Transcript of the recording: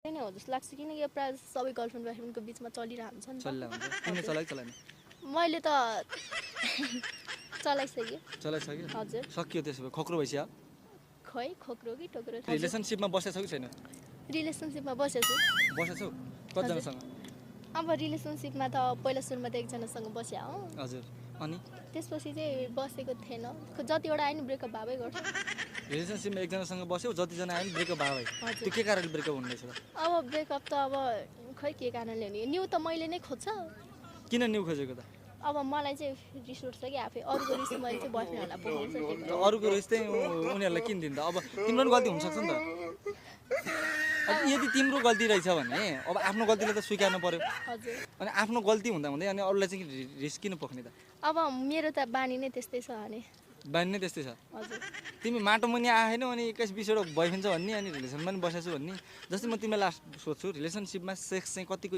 नै हो जस्तो लाग्छ किनकि यो प्रायः सबै गर्लफ्रेन्ड बोयफ्रेन्डको बिचमा चलिरहन्छ नि त। तिमीले चलाइ चलाएन? मैले त चलाइसकेँ। चलाइसक्यो? हजुर। सकियो त्यसो भए खोक्रो भइसक्यो? खै खोक्रो कि टोक्रो। रिलेसनसिपमा बसेछौ कि छैन? रिलेसनसिपमा बसेछु। बसेछौ? कतिजनासँग? अब रिलेसनसिपमा त पहिला सुरुमा त एकजनासँग बस्या हो। हजुर। अनि त्यसपछि चाहिँ बसेको थिएन। जतिवटा आयो नि ब्रेकअप भएकै गर्छ। रिलेसनसिपमा एकजनासँग बस्यौ, जतिजना आयो नि ब्रेकअप भयो भाइ। हजुर। त्यो के कारणले ब्रेकअप हुँदैछ त? अब ब्रेकअप त अब खै के कारणले हुने न्यू त मैले नै खोज्छ। किन न्यू खोजेको त? अब मलाई चाहिँ रिस उठ्छ कि आफै अरूको रिस मैले चाहिँ बोयफ्रेन्डहरूलाई पोखाउँछ। अरूको रिस चाहिँ उनीहरूलाई किन दिन्छ? अब तिम्रो पनि गल्ती हुनसक्छ नि त। अब यदि तिम्रो गल्ती रहेछ भने अब आफ्नो गल्तीलाई त स्वीकार्नु पर्यो। हजुर। अनि आफ्नो गल्ती हुँदा हुँदै अनि अरूलाई चाहिँ रिस किन पोख्ने त? अब मेरो त बानी नै त्यस्तै छ अनि। बानी नै त्यस्तै छ? हजुर। तिमी माटो मुनि आएनौ अनि 21-20 वटा बोयफ्रेन्ड छ भन्ने अनि रिलेसनमा पनि बसेछु भन्ने। जस्तै म तिमीलाई लास्ट सोध्छु, रिलेसनसिपमा सेक्स चाहिँ कतिको